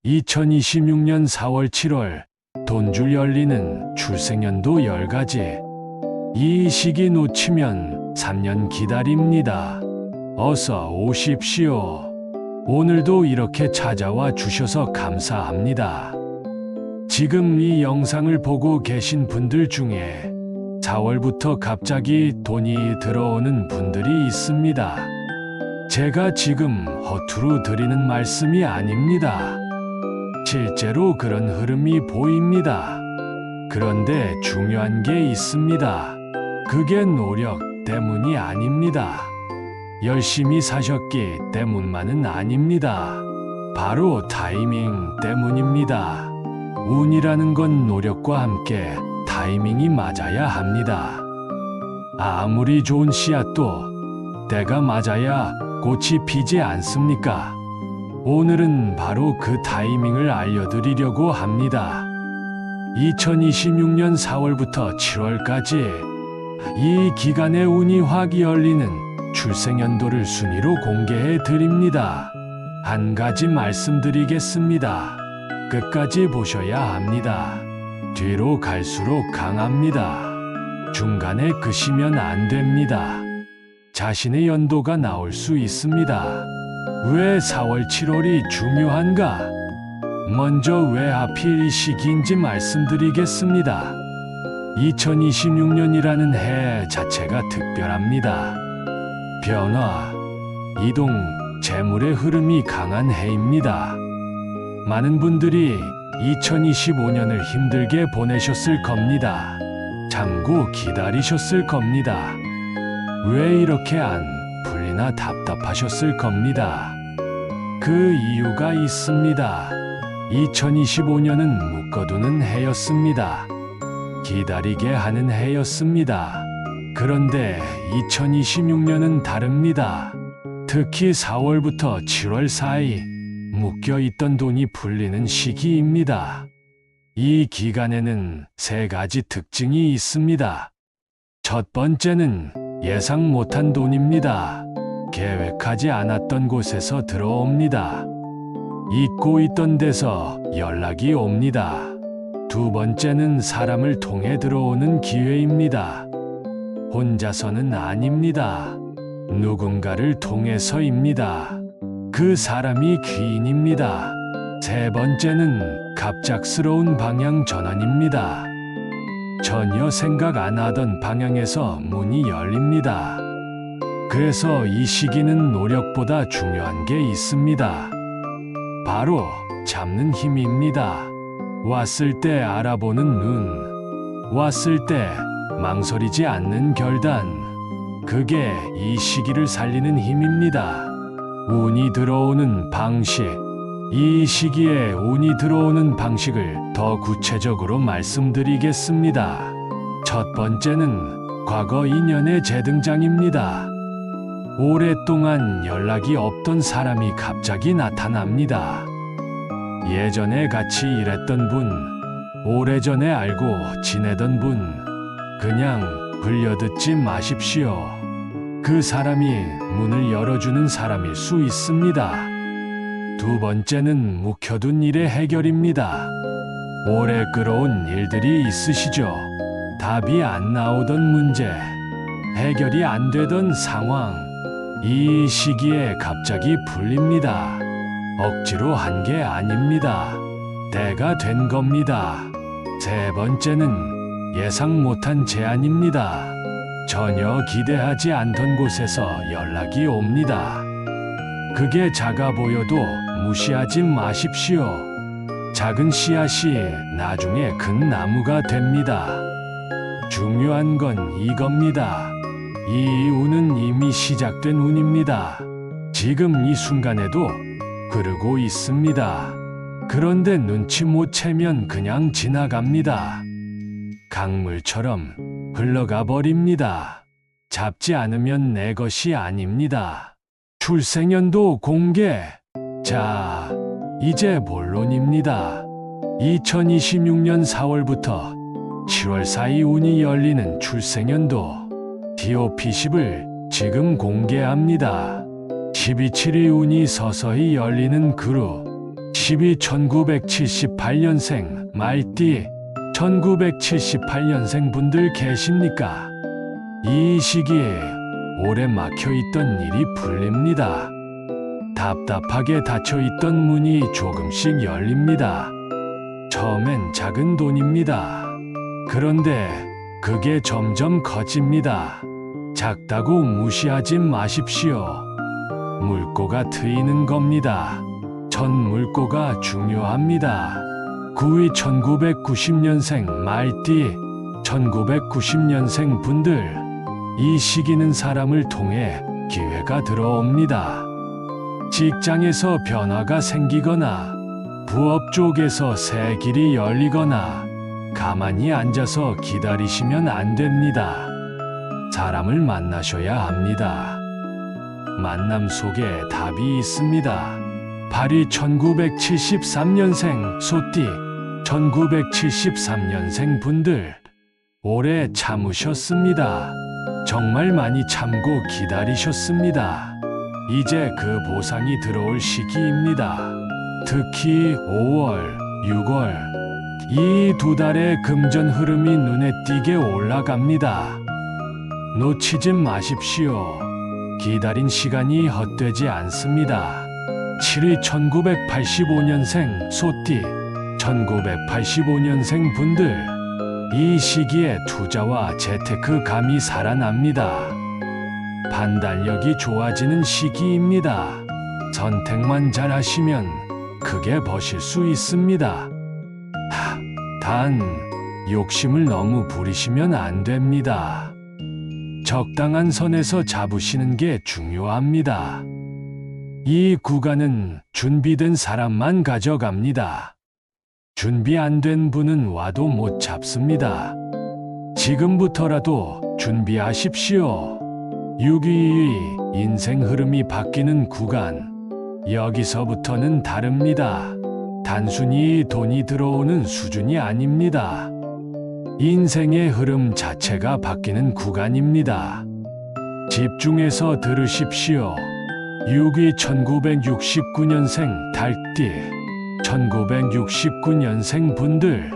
2026년 4월 7월 돈줄 열리는 출생연도 10가지. 이 시기 놓치면 3년 기다립니다. 어서 오십시오. 오늘도 이렇게 찾아와 주셔서 감사합니다. 지금 이 영상을 보고 계신 분들 중에 4월부터 갑자기 돈이 들어오는 분들이 있습니다. 제가 지금 허투루 드리는 말씀이 아닙니다. 실제로 그런 흐름이 보입니다. 그런데 중요한 게 있습니다. 그게 노력 때문이 아닙니다. 열심히 사셨기 때문만은 아닙니다. 바로 타이밍 때문입니다. 운이라는 건 노력과 함께 타이밍이 맞아야 합니다. 아무리 좋은 씨앗도 때가 맞아야 꽃이 피지 않습니까? 오늘은 바로 그 타이밍을 알려드리려고 합니다. 2026년 4월부터 7월까지 이 기간에 운이 확 열리는 출생연도를 순위로 공개해 드립니다. 한 가지 말씀드리겠습니다. 끝까지 보셔야 합니다. 뒤로 갈수록 강합니다. 중간에 끄시면 안 됩니다. 자신의 연도가 나올 수 있습니다. 왜 4월 7월이 중요한가? 먼저 왜 하필 이 시기인지 말씀드리겠습니다. 2026년이라는 해 자체가 특별합니다. 변화, 이동, 재물의 흐름이 강한 해입니다. 많은 분들이 2025년을 힘들게 보내셨을 겁니다. 장고 기다리셨을 겁니다. 왜 이렇게 안 풀리나 답답하셨을 겁니다. 그 이유가 있습니다. 2025년은 묶어두는 해였습니다. 기다리게 하는 해였습니다. 그런데 2026년은 다릅니다. 특히 4월부터 7월 사이 묶여있던 돈이 풀리는 시기입니다. 이 기간에는 세 가지 특징이 있습니다. 첫 번째는 예상 못한 돈입니다. 계획하지 않았던 곳에서 들어옵니다. 잊고 있던 데서 연락이 옵니다. 두 번째는 사람을 통해 들어오는 기회입니다. 혼자서는 아닙니다. 누군가를 통해서입니다. 그 사람이 귀인입니다. 세 번째는 갑작스러운 방향 전환입니다. 전혀 생각 안 하던 방향에서 문이 열립니다. 그래서 이 시기는 노력보다 중요한 게 있습니다. 바로 잡는 힘입니다. 왔을 때 알아보는 눈, 왔을 때 망설이지 않는 결단, 그게 이 시기를 살리는 힘입니다. 운이 들어오는 방식, 이 시기에 운이 들어오는 방식을 더 구체적으로 말씀드리겠습니다. 첫 번째는 과거 인연의 재등장입니다. 오랫동안 연락이 없던 사람이 갑자기 나타납니다. 예전에 같이 일했던 분, 오래전에 알고 지내던 분, 그냥 흘려듣지 마십시오. 그 사람이 문을 열어주는 사람일 수 있습니다. 두 번째는 묵혀둔 일의 해결입니다. 오래 끌어온 일들이 있으시죠? 답이 안 나오던 문제, 해결이 안 되던 상황, 이 시기에 갑자기 풀립니다. 억지로 한 게 아닙니다. 때가 된 겁니다. 세 번째는 예상 못한 제안입니다. 전혀 기대하지 않던 곳에서 연락이 옵니다. 그게 작아 보여도 무시하지 마십시오. 작은 씨앗이 나중에 큰 나무가 됩니다. 중요한 건 이겁니다. 이 운은 이미 시작된 운입니다. 지금 이 순간에도 흐르고 있습니다. 그런데 눈치 못 채면 그냥 지나갑니다. 강물처럼 흘러가 버립니다. 잡지 않으면 내 것이 아닙니다. 출생연도 공개. 자, 이제 본론입니다. 2026년 4월부터 7월 사이 운이 열리는 출생연도 DOP10을 지금 공개합니다. 12.7의 운이 서서히 열리는 그룹 1978년생 말띠 1978년생 분들 계십니까? 이 시기에 오래 막혀있던 일이 풀립니다. 답답하게 닫혀있던 문이 조금씩 열립니다. 처음엔 작은 돈입니다. 그런데 그게 점점 커집니다. 작다고 무시하지 마십시오. 물꼬가 트이는 겁니다. 첫 물꼬가 중요합니다. 1990년생 말띠 1990년생 분들, 이 시기는 사람을 통해 기회가 들어옵니다. 직장에서 변화가 생기거나 부업 쪽에서 새 길이 열리거나 가만히 앉아서 기다리시면 안 됩니다. 사람을 만나셔야 합니다. 만남 속에 답이 있습니다. 발이 1973년생 소띠 1973년생 분들, 오래 참으셨습니다. 정말 많이 참고 기다리셨습니다. 이제 그 보상이 들어올 시기입니다. 특히 5월, 6월 이 두 달의 금전 흐름이 눈에 띄게 올라갑니다. 놓치지 마십시오. 기다린 시간이 헛되지 않습니다. 7위 1985년생 소띠 1985년생 분들, 이 시기에 투자와 재테크 감이 살아납니다. 판단력이 좋아지는 시기입니다. 선택만 잘하시면 크게 버실 수 있습니다. 단, 욕심을 너무 부리시면 안 됩니다. 적당한 선에서 잡으시는 게 중요합니다. 이 구간은 준비된 사람만 가져갑니다. 준비 안 된 분은 와도 못 잡습니다. 지금부터라도 준비하십시오. 6.22 인생 흐름이 바뀌는 구간, 여기서부터는 다릅니다. 단순히 돈이 들어오는 수준이 아닙니다. 인생의 흐름 자체가 바뀌는 구간입니다. 집중해서 들으십시오. 6위 1969년생 달띠 1969년생 분들,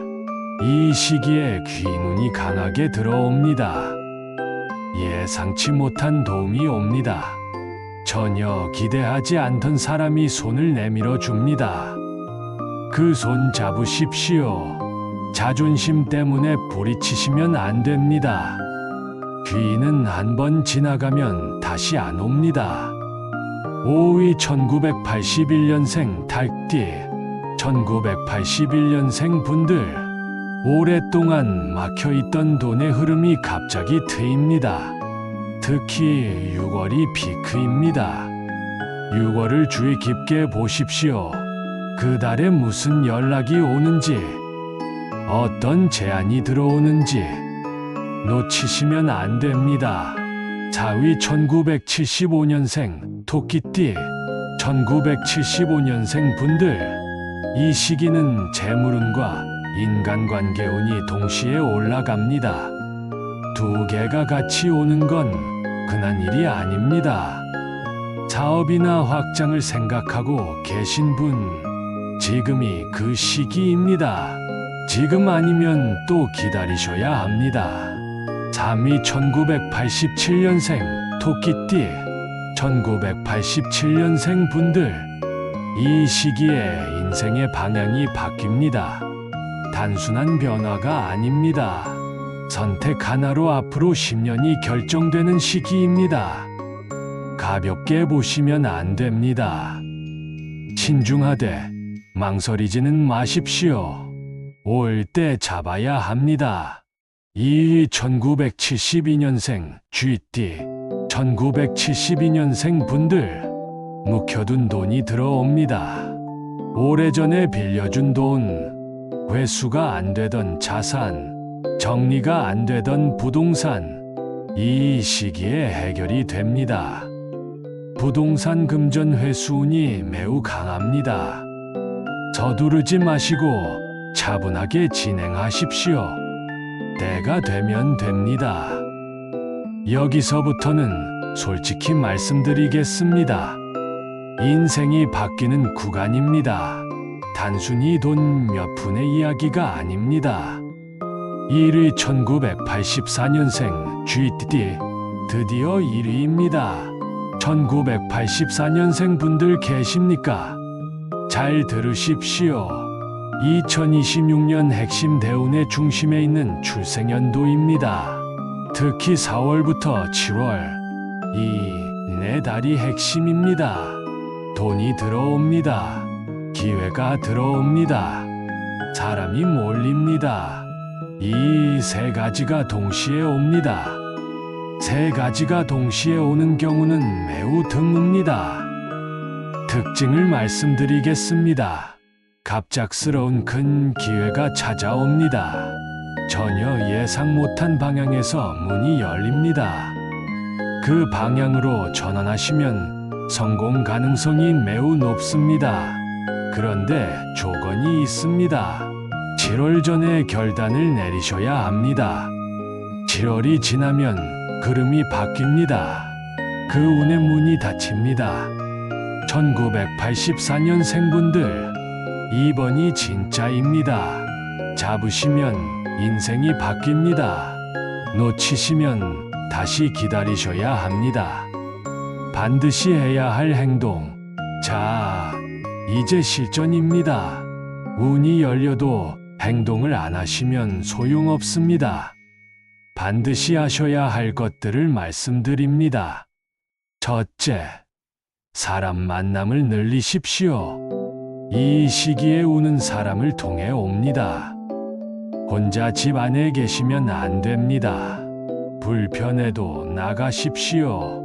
이 시기에 귀눈이 강하게 들어옵니다. 예상치 못한 도움이 옵니다. 전혀 기대하지 않던 사람이 손을 내밀어 줍니다. 그 손 잡으십시오. 자존심 때문에 부딪히시면 안 됩니다. 귀는 한 번 지나가면 다시 안 옵니다. 5위 1981년생 달띠 1981년생 분들, 오랫동안 막혀있던 돈의 흐름이 갑자기 트입니다. 특히 6월이 피크입니다. 6월을 주의 깊게 보십시오. 그 달에 무슨 연락이 오는지, 어떤 제안이 들어오는지 놓치시면 안 됩니다. 4위 1975년생 토끼띠 1975년생 분들, 이 시기는 재물운과 인간관계운이 동시에 올라갑니다. 두 개가 같이 오는 건 흔한 일이 아닙니다. 사업이나 확장을 생각하고 계신 분, 지금이 그 시기입니다. 지금 아니면 또 기다리셔야 합니다. 3위 1987년생 토끼띠 1987년생 분들, 이 시기에 인생의 방향이 바뀝니다. 단순한 변화가 아닙니다. 선택 하나로 앞으로 10년이 결정되는 시기입니다. 가볍게 보시면 안 됩니다. 신중하되 망설이지는 마십시오. 올 때 잡아야 합니다. 2위 1972년생 쥐띠 1972년생 분들, 묵혀둔 돈이 들어옵니다. 오래전에 빌려준 돈, 회수가 안 되던 자산, 정리가 안 되던 부동산, 이 시기에 해결이 됩니다. 부동산 금전 회수운이 매우 강합니다. 서두르지 마시고 차분하게 진행하십시오. 때가 되면 됩니다. 여기서부터는 솔직히 말씀드리겠습니다. 인생이 바뀌는 구간입니다. 단순히 돈 몇 푼의 이야기가 아닙니다. 1위 1984년생 GTD 드디어 1위입니다. 1984년생 분들 계십니까? 잘 들으십시오. 2026년 핵심 대운의 중심에 있는 출생연도입니다. 특히 4월부터 7월 이 네 달이 핵심입니다. 돈이 들어옵니다. 기회가 들어옵니다. 사람이 몰립니다. 이 세 가지가 동시에 옵니다. 세 가지가 동시에 오는 경우는 매우 드뭅니다. 특징을 말씀드리겠습니다. 갑작스러운 큰 기회가 찾아옵니다. 전혀 예상 못한 방향에서 문이 열립니다. 그 방향으로 전환하시면 성공 가능성이 매우 높습니다. 그런데 조건이 있습니다. 7월 전에 결단을 내리셔야 합니다. 7월이 지나면 흐름이 바뀝니다. 그 운의 문이 닫힙니다. 1984년생분들, 2번이 진짜입니다. 잡으시면 인생이 바뀝니다. 놓치시면 다시 기다리셔야 합니다. 반드시 해야 할 행동. 자, 이제 실전입니다. 운이 열려도 행동을 안 하시면 소용없습니다. 반드시 하셔야 할 것들을 말씀드립니다. 첫째, 사람 만남을 늘리십시오. 이 시기에 운은 사람을 통해 옵니다. 혼자 집 안에 계시면 안 됩니다. 불편해도 나가십시오.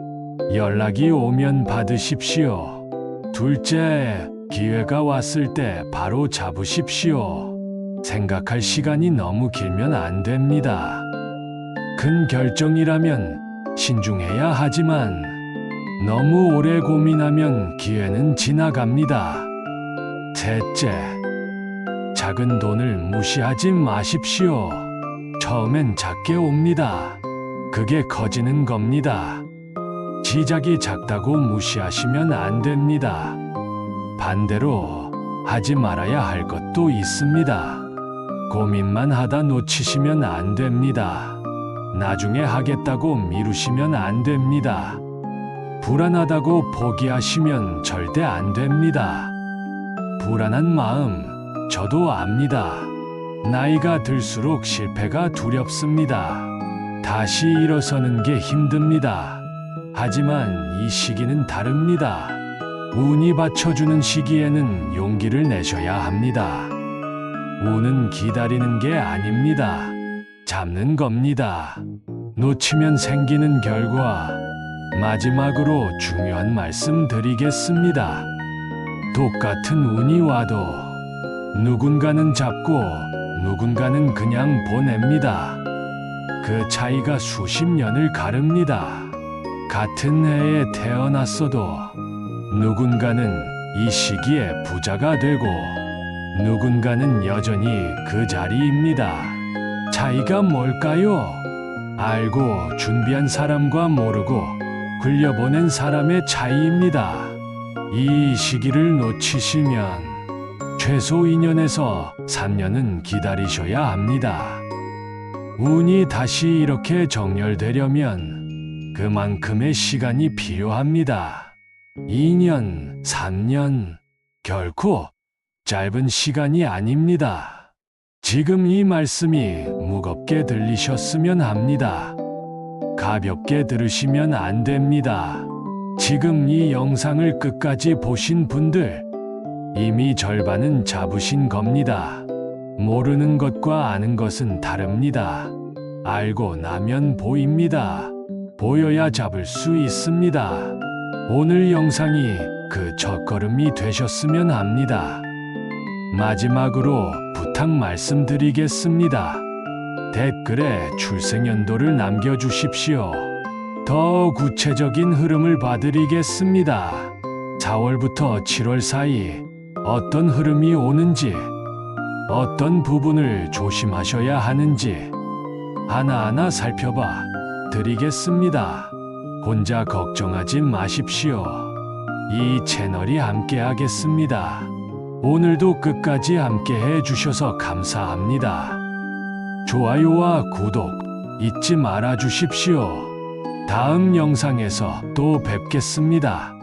연락이 오면 받으십시오. 둘째, 기회가 왔을 때 바로 잡으십시오. 생각할 시간이 너무 길면 안 됩니다. 큰 결정이라면 신중해야 하지만 너무 오래 고민하면 기회는 지나갑니다. 셋째, 작은 돈을 무시하지 마십시오. 처음엔 작게 옵니다. 그게 커지는 겁니다. 시작이 작다고 무시하시면 안 됩니다. 반대로 하지 말아야 할 것도 있습니다. 고민만 하다 놓치시면 안 됩니다. 나중에 하겠다고 미루시면 안 됩니다. 불안하다고 포기하시면 절대 안 됩니다. 불안한 마음, 저도 압니다. 나이가 들수록 실패가 두렵습니다. 다시 일어서는 게 힘듭니다. 하지만 이 시기는 다릅니다. 운이 받쳐주는 시기에는 용기를 내셔야 합니다. 운은 기다리는 게 아닙니다. 잡는 겁니다. 놓치면 생기는 결과. 마지막으로 중요한 말씀 드리겠습니다. 똑같은 운이 와도 누군가는 잡고 누군가는 그냥 보냅니다. 그 차이가 수십 년을 가릅니다. 같은 해에 태어났어도 누군가는 이 시기에 부자가 되고 누군가는 여전히 그 자리입니다. 차이가 뭘까요? 알고 준비한 사람과 모르고 굴려보낸 사람의 차이입니다. 이 시기를 놓치시면 최소 2년에서 3년은 기다리셔야 합니다. 운이 다시 이렇게 정렬되려면 그만큼의 시간이 필요합니다. 2년, 3년, 결코 짧은 시간이 아닙니다. 지금 이 말씀이 무겁게 들리셨으면 합니다. 가볍게 들으시면 안 됩니다. 지금 이 영상을 끝까지 보신 분들, 이미 절반은 잡으신 겁니다. 모르는 것과 아는 것은 다릅니다. 알고 나면 보입니다. 보여야 잡을 수 있습니다. 오늘 영상이 그 첫걸음이 되셨으면 합니다. 마지막으로 부탁 말씀드리겠습니다. 댓글에 출생연도를 남겨주십시오. 더 구체적인 흐름을 봐드리겠습니다. 4월부터 7월 사이 어떤 흐름이 오는지, 어떤 부분을 조심하셔야 하는지 하나하나 살펴봐 드리겠습니다. 혼자 걱정하지 마십시오. 이 채널이 함께하겠습니다. 오늘도 끝까지 함께 해주셔서 감사합니다. 좋아요와 구독 잊지 말아 주십시오. 다음 영상에서 또 뵙겠습니다.